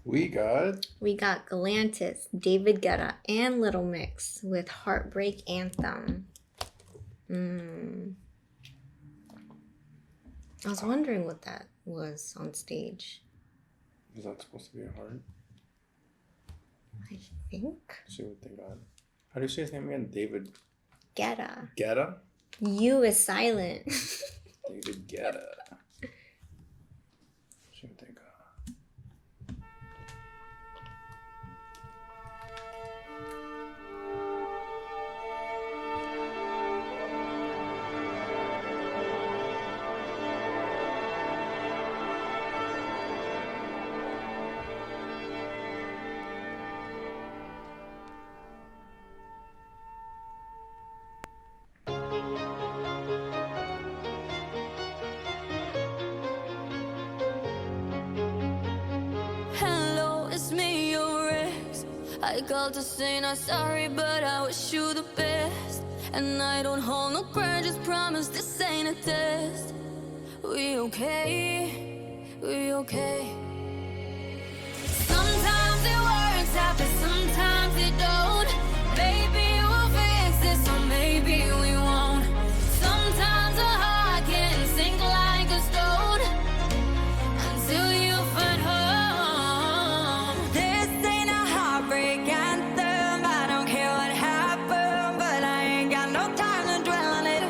We got Galantis, David Guetta, and Little Mix with Heartbreak Anthem. I was wondering what that was on stage. Is that supposed to be a heart? I think. Let's see what they got. How do you say his name again? David Guetta. Guetta? U is silent. David Guetta. See what they got. I called to say not sorry, but I wish you the best. And I don't hold no grudges, promise this ain't a test. We okay, we okay. Sometimes it works out, but sometimes it don't. Maybe we'll fix this, or maybe we won't. Sometimes a heart can sink like a stone until you find home. This ain't a heartbreak anthem. I don't care what happened, but I ain't got no time to dwell on it.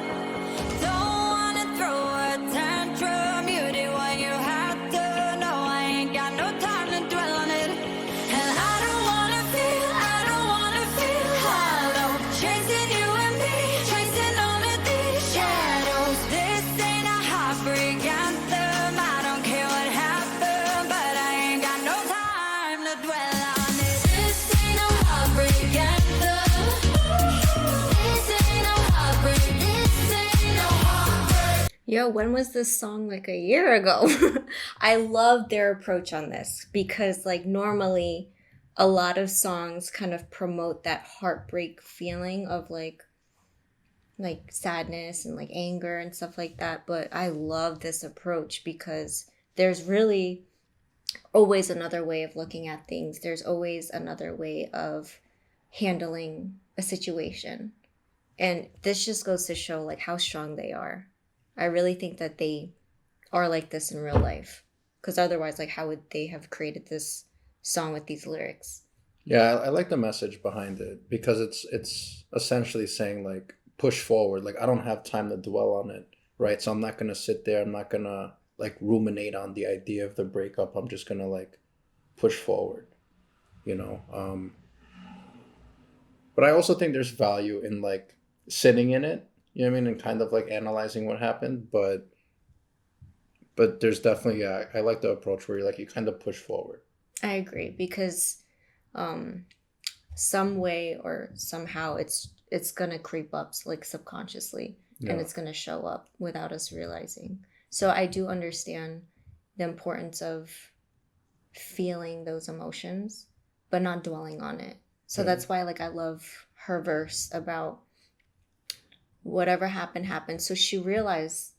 Don't wanna throw a tantrum. You did what you had to. No, I ain't got no time to dwell on it. And I don't wanna feel hollow. Chasing you and me, chasing only these shadows. This ain't a heartbreak anthem. I don't care what happened, but I ain't got no time to dwell on it. This ain't no heartbreak anthem. This ain't no heartbreak. This ain't no heartbreak. Yo, when was this song? Like a year ago. I love their approach on this because like normally a lot of songs kind of promote that heartbreak feeling of like sadness and like anger and stuff like that. But I love this approach because there's really always another way of looking at things. There's always another way of handling a situation. And this just goes to show like how strong they are. I really think that they are like this in real life. Because otherwise, like, how would they have created this song with these lyrics? Yeah, I like the message behind it because it's essentially saying like push forward. Like I don't have time to dwell on it, right? So I'm not gonna sit there. I'm not gonna like ruminate on the idea of the breakup. I'm just gonna like push forward, you know. But I also think there's value in like sitting in it. You know what I mean, and kind of like analyzing what happened. But there's definitely I like the approach where you kind of push forward. I agree because some way or somehow it's gonna creep up like subconsciously and it's gonna show up without us realizing. So I do understand the importance of feeling those emotions but not dwelling on it. So that's why like I love her verse about whatever happened. So she realized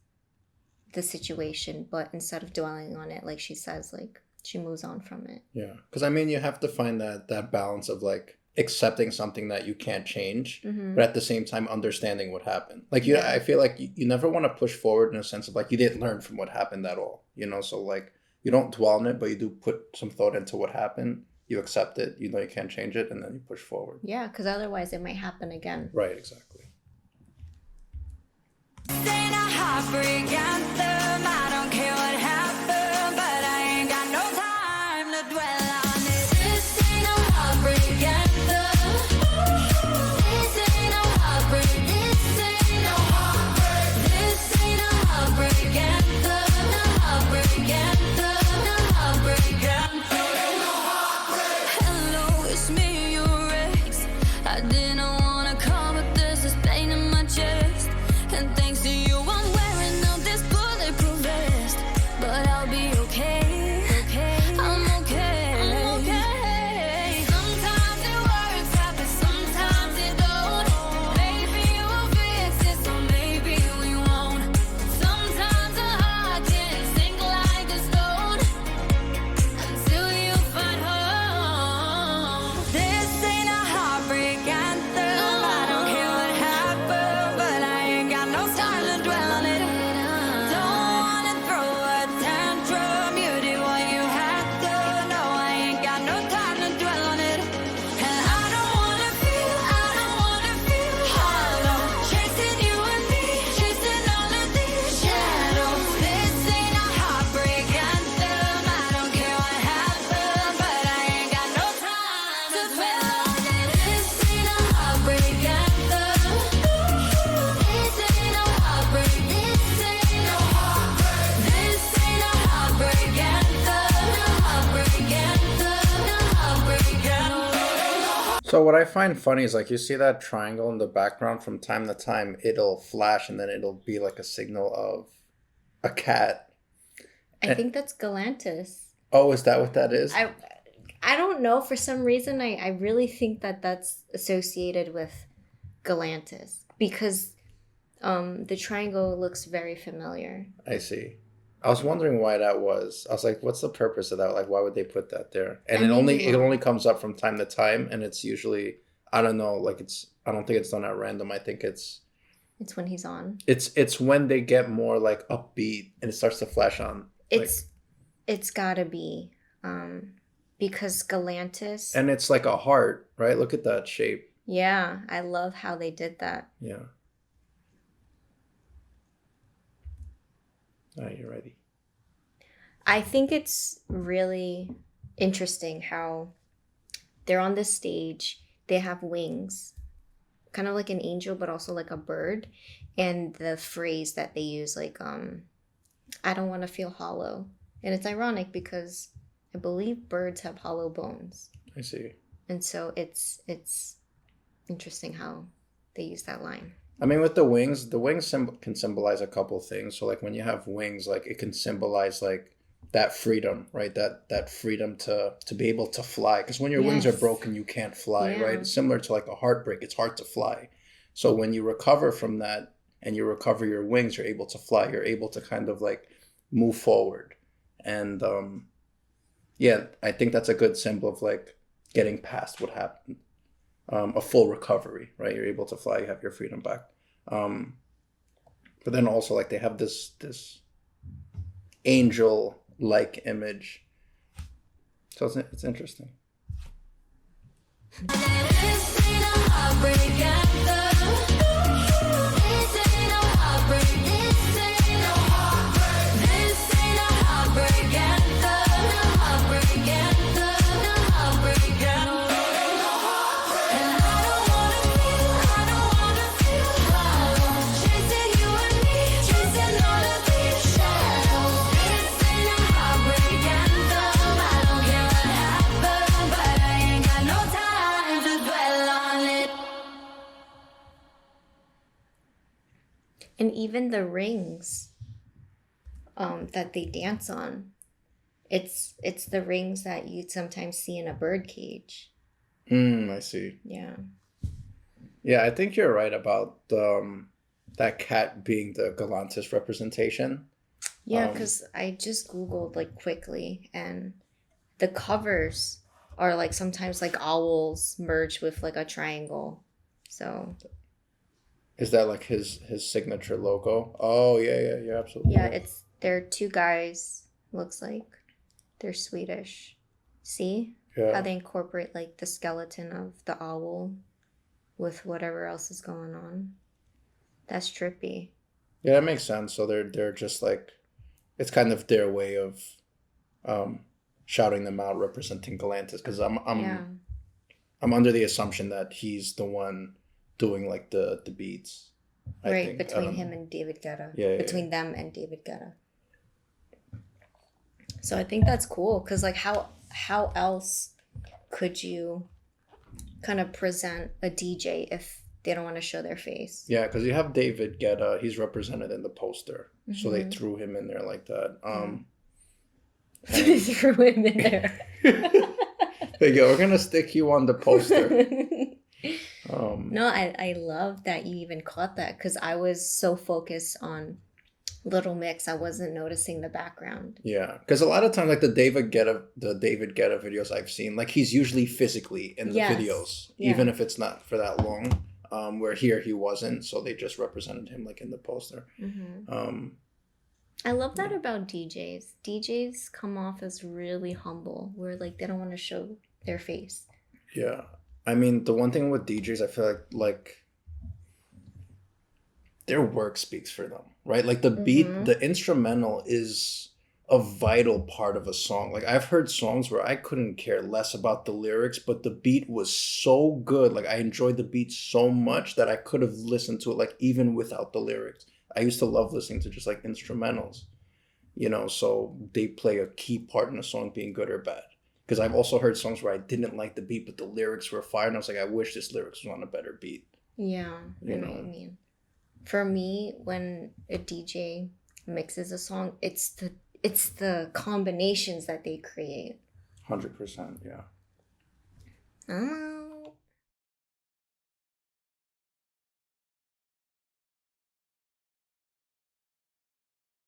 the situation, but instead of dwelling on it, like she says, like she moves on from it. Yeah, because I mean, you have to find that balance of like accepting something that you can't change, but at the same time understanding what happened. Like I feel like you never want to push forward in a sense of like you didn't learn from what happened at all, you know. So like you don't dwell on it, but you do put some thought into what happened. You accept it, you know you can't change it, and then you push forward. Yeah, because otherwise it might happen again. Right, exactly. This ain't a heartbreak anthem. I don't care what happened, but I ain't got no time to dwell on it. This ain't no heartbreak anthem. This ain't no heartbreak. This ain't no heartbreak. This ain't no heartbreak anthem. No heartbreak anthem. No heartbreak anthem. No heartbreak. Hello, it's me, your ex. I didn't wanna call, but there's this pain in my chest. And thanks to you, I'm wearing out this bulletproof vest. So what I find funny is like you see that triangle in the background from time to time, it'll flash and then it'll be like a signal of a cat. I think that's Galantis. Oh, is that what that is? I don't know. For some reason, I really think that that's associated with Galantis because the triangle looks very familiar. I see. I was wondering why that was. I was like, what's the purpose of that? Like, why would they put that there? And it only comes up from time to time, and it's usually, I don't know, like I don't think it's done at random. I think it's when he's on. It's when they get more like upbeat and it starts to flash on. It's gotta be because Galantis. And it's like a heart, right? Look at that shape. Yeah, I love how they did that. Yeah. All right, you're ready. I think it's really interesting how they're on this stage. They have wings, kind of like an angel, but also like a bird. And the phrase that they use, like, I don't want to feel hollow. And it's ironic because I believe birds have hollow bones. I see. And so it's interesting how they use that line. I mean, with the wings can symbolize a couple things. So, like, when you have wings, like, it can symbolize, like, that freedom, right? That freedom to be able to fly. Because when your wings are broken, you can't fly, right? It's similar to, like, a heartbreak. It's hard to fly. So when you recover from that and you recover your wings, you're able to fly. You're able to kind of, like, move forward. And, yeah, I think that's a good symbol of, like, getting past what happened. A full recovery, right? You're able to fly, you have your freedom back. But then also, like, they have this angel-like image. So it's interesting. This ain't a heartbreak anthem. This ain't no heartbreak. This ain't no heartbreak. This ain't a heartbreak anthem. No heartbreak anthem. No heartbreak anthem. And I don't wanna feel hollow. Chasing you and me, chasing all of these shadows. This ain't a heartbreak anthem. I don't care what happened, but I ain't got no time to dwell on it. And even the rings that they dance on, it's the rings that you'd sometimes see in a bird cage. I see. Yeah. Yeah, I think you're right about that cat being the Galantis representation. Yeah, because I just Googled, like, quickly, and the covers are, like, sometimes, like, owls merged with, like, a triangle. So, Is that like his signature logo? Oh, yeah, absolutely. yeah, they're two guys, looks like. They're Swedish. See? Yeah. How they incorporate, like, the skeleton of the owl with whatever else is going on. That's trippy. Yeah, that makes sense. So they're just like, it's kind of their way of shouting them out, representing Galantis. Because I'm under the assumption that he's the one doing like the beats. I Right, think. between him and David Guetta. Yeah, between them and David Guetta. So I think that's cool because, like, how else could you kind of present a DJ if they don't want to show their face? Yeah, because you have David Guetta. He's represented in the poster, so they threw him in there like that. They threw him in there. But yeah, we're gonna stick you on the poster. No, I love that you even caught that because I was so focused on Little Mix, I wasn't noticing the background. Yeah, because a lot of times, like the David Guetta videos I've seen, like he's usually physically in the videos, even if it's not for that long. Where here he wasn't, so they just represented him like in the poster. I love that about DJs. DJs come off as really humble, where like they don't want to show their face. Yeah, I mean the one thing with DJs, I feel like their work speaks for them, right? Like the beat, the instrumental is a vital part of a song. Like I've heard songs where I couldn't care less about the lyrics, but the beat was so good. Like I enjoyed the beat so much that I could have listened to it like even without the lyrics. I used to love listening to just like instrumentals, you know, so they play a key part in a song being good or bad. Because I've also heard songs where I didn't like the beat, but the lyrics were fire, and I was like, I wish this lyrics was on a better beat. Yeah, I know what you mean. For me, when a DJ mixes a song, it's the combinations that they create. 100%, yeah. Oh,